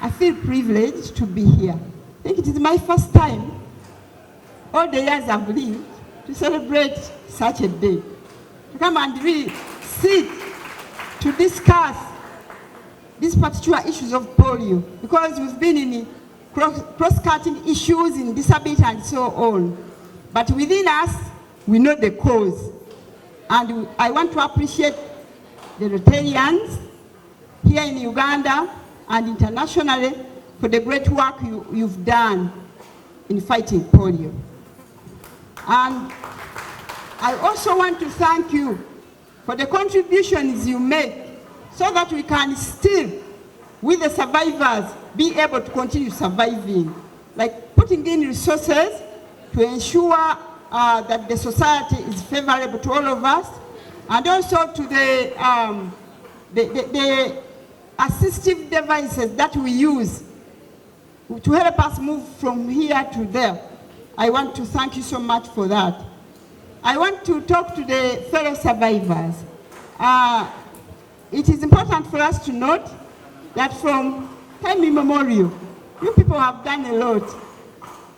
I feel privileged to be here. I think it is my first time, all the years I've lived, to celebrate such a day. To come and really sit to discuss these particular issues of polio, because we've been in cross-cutting issues in disability and so on. But within us, we know the cause. And I want to appreciate the Rotarians here in Uganda and internationally for the great work you've done in fighting polio. And I also want to thank you for the contributions you make so that we can still, with the survivors, be able to continue surviving. Like putting in resources to ensure that the society is favorable to all of us, and also to the assistive devices that we use to help us move from here to there. I want to thank you so much for that. I want to talk to the fellow survivors. It is important for us to note that from time immemorial, you people have done a lot.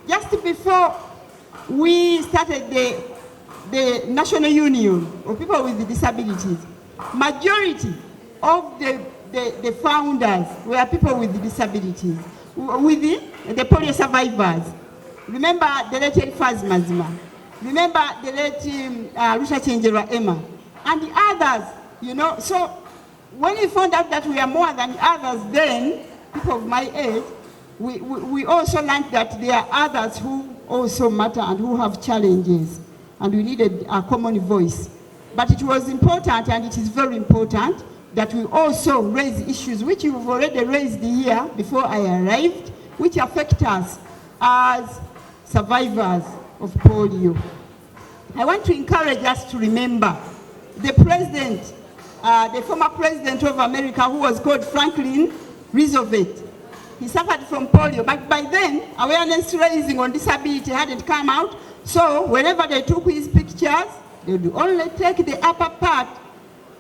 Just before we started the National Union of People with Disabilities, majority of the founders were people with disabilities, with the polio survivors. Remember the late Elifaz Mazima. Remember the late Rusha Chenjerwa Emma. And the others, you know. So when we found out that we are more than others then, people of my age, we also learned that there are others who also matter and who have challenges. And we needed a common voice. But it was important, and it is very important, that we also raise issues which you've already raised here before I arrived, which affect us as survivors of polio. I want to encourage us to remember the president, the former president of America, who was called Franklin Roosevelt. He suffered from polio, but by then awareness raising on disability hadn't come out, so whenever they took his pictures, they would only take the upper part.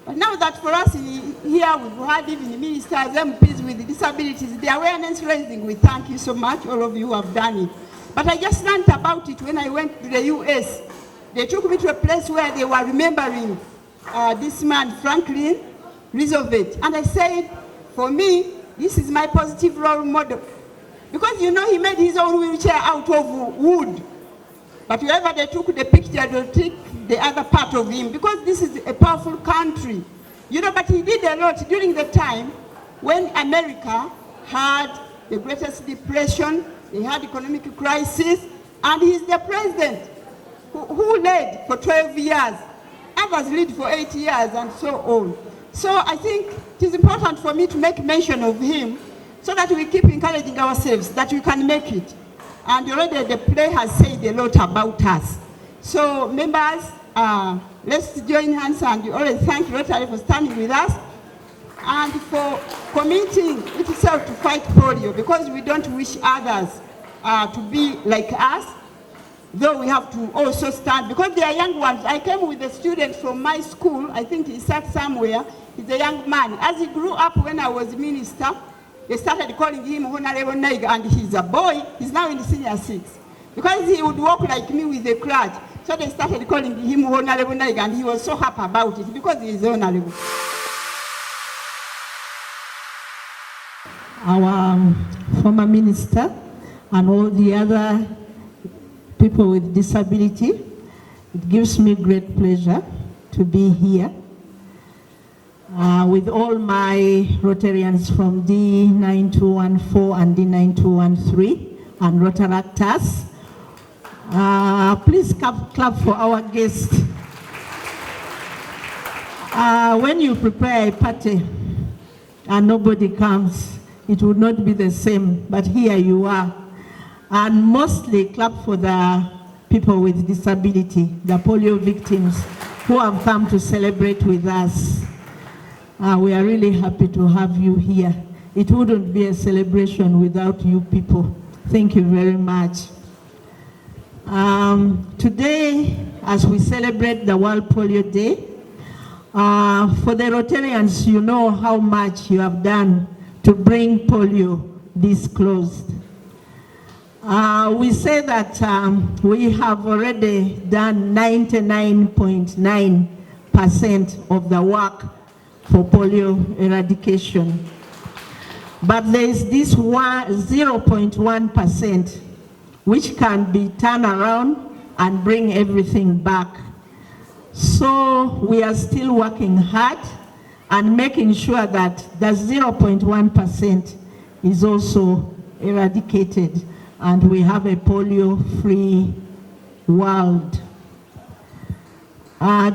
But now that for us here, we've had even ministers, MPs with disabilities, the awareness raising, we thank you so much, all of you who have done it. But I just learned about it when I went to the US. They took me to a place where they were remembering this man, Franklin Roosevelt. And I said, for me, this is my positive role model. Because you know, he made his own wheelchair out of wood. But wherever they took the picture, they'll take the other part of him, because this is a powerful country. You know, but he did a lot during the time when America had the greatest depression, they had economic crisis, and he's the president who led for 12 years. Others lead for 8 years, and so on. So I think it is important for me to make mention of him so that we keep encouraging ourselves that we can make it. And already the play has said a lot about us. So members, let's join hands and already thank Rotary for standing with us and for committing itself to fight polio, because we don't wish others to be like us, though we have to also stand, because they are young ones. I came with a student from my school, I think he sat somewhere, he's a young man. As he grew up when I was minister, they started calling him Honorable Naiga, and he's a boy, he's now in senior 6. Because he would walk like me with a crutch, so they started calling him Honorable Naiga, and he was so happy about it, because he is honorable. Our former minister and all the other people with disability, it gives me great pleasure to be here with all my Rotarians from D9214 and D9213 and Rotaractors Please clap for our guest. When you prepare a party and nobody comes, it would not be the same, but here you are. And mostly clap for the people with disability, the polio victims who have come to celebrate with us. We are really happy to have you here. It wouldn't be a celebration without you people. Thank you very much. Today, as we celebrate the World Polio Day, for the Rotarians, you know how much you have done to bring polio this close. We say that we have already done 99.9% of the work for polio eradication. But there is this 0.1% which can be turned around and bring everything back. So we are still working hard and making sure that the 0.1% is also eradicated and we have a polio-free world.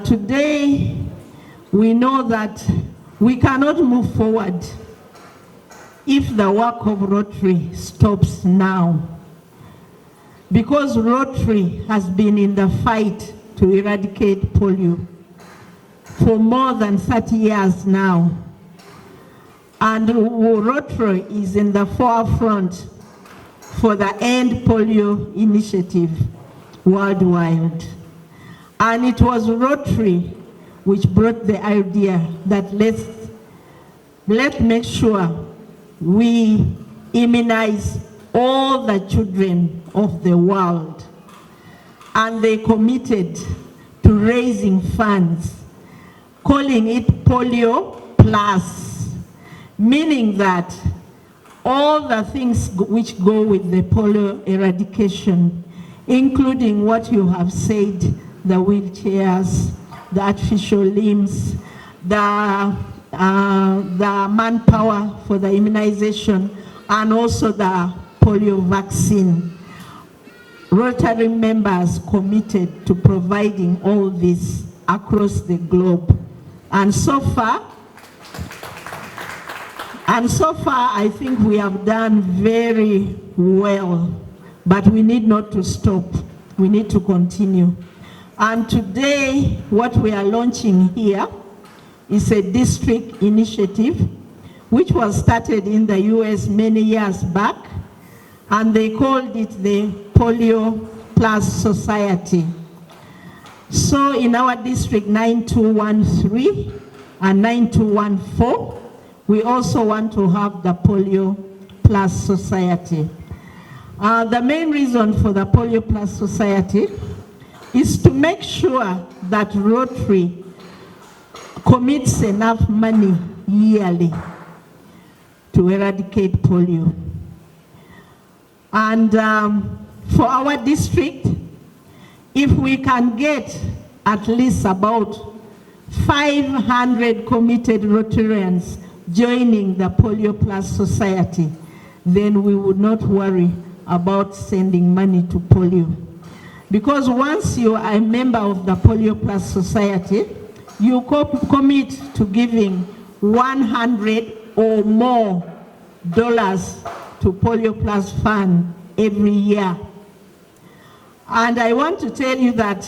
Today, we know that we cannot move forward if the work of Rotary stops now, because Rotary has been in the fight to eradicate polio for more than 30 years now. And Rotary is in the forefront for the End Polio Initiative worldwide. And it was Rotary which brought the idea that let's make sure we immunize all the children of the world. And they committed to raising funds, calling it Polio Plus, meaning that all the things which go with the polio eradication, including what you have said, the wheelchairs, the artificial limbs, the manpower for the immunization, and also the polio vaccine. Rotary members committed to providing all this across the globe. And so far, I think we have done very well, but we need not to stop. We need to continue. And today, what we are launching here is a district initiative, which was started in the US many years back, and they called it the Polio Plus Society. So in our district 9213 and 9214, we also want to have the Polio Plus Society. The main reason for the Polio Plus Society is to make sure that Rotary commits enough money yearly to eradicate polio. And for our district, if we can get at least about 500 committed Rotarians joining the Polio Plus Society, then we would not worry about sending money to polio. Because once you are a member of the Polio Plus Society, you commit to giving 100 or more dollars to Polio Plus Fund every year. And I want to tell you that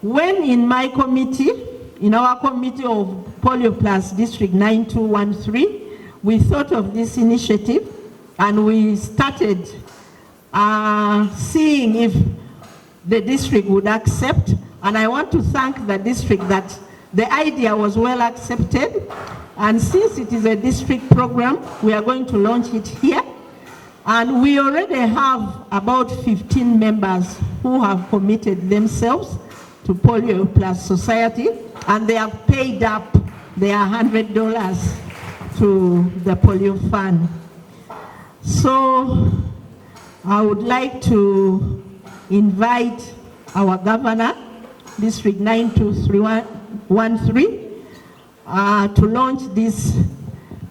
when in my committee, in our committee of Polio Plus District 9213, we thought of this initiative and we started seeing if the district would accept. And I want to thank the district that the idea was well accepted. And since it is a district program, we are going to launch it here. And we already have about 15 members who have committed themselves to Polio Plus Society, and they have paid up their $100 to the polio fund. So I would like to invite our governor, District 92313, to launch this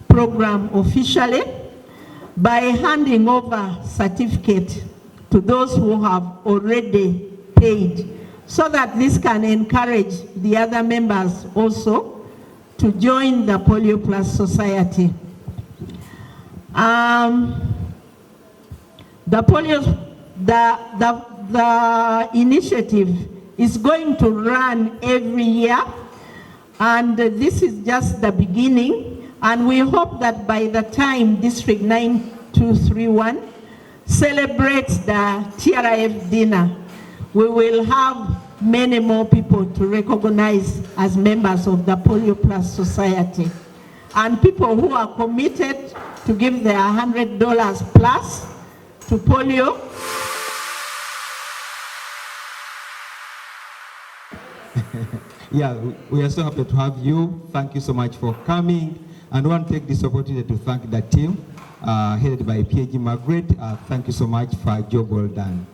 program officially by handing over certificate to those who have already paid, so that this can encourage the other members also to join the Polio Plus Society. The initiative is going to run every year, and this is just the beginning, and we hope that by the time District 9231 celebrates the TRIF dinner, we will have many more people to recognize as members of the Polio Plus Society. And people who are committed to give their $100 plus to polio. Yeah, we are so happy to have you. Thank you so much for coming. And I want to take this opportunity to thank the team headed by PAG Magaratte. Thank you so much for a job well done.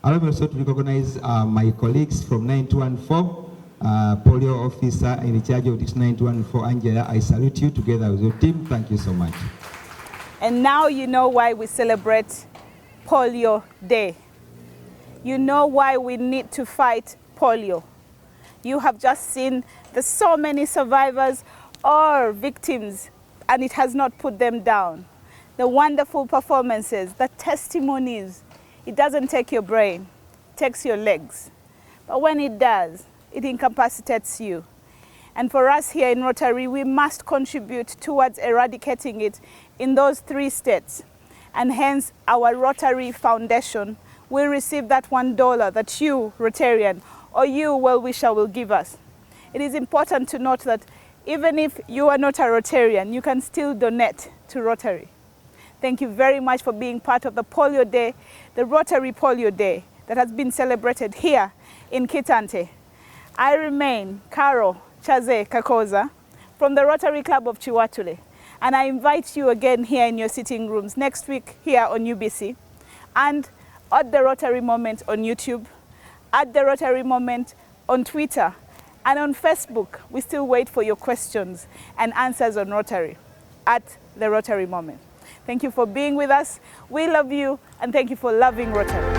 Allow me also to recognize my colleagues from 9214, polio officer in charge of this 9214, Angela. I salute you together with your team. Thank you so much. And now you know why we celebrate Polio Day. You know why we need to fight polio. You have just seen the so many survivors or victims, and it has not put them down. The wonderful performances, the testimonies. It doesn't take your brain, it takes your legs. But when it does, it incapacitates you. And for us here in Rotary, we must contribute towards eradicating it in those 3 states. And hence, our Rotary Foundation will receive that $1 that you, Rotarian, or you, well-wisher, will give us. It is important to note that even if you are not a Rotarian, you can still donate to Rotary. Thank you very much for being part of the Polio Day, the Rotary Polio Day that has been celebrated here in Kitante. I remain Carol Chaze Kakoza from the Rotary Club of Chiwatule, and I invite you again here in your sitting rooms next week here on UBC, and at the Rotary Moment on YouTube, at the Rotary Moment on Twitter, and on Facebook. We still wait for your questions and answers on Rotary at the Rotary Moment. Thank you for being with us. We love you, and thank you for loving Rotary.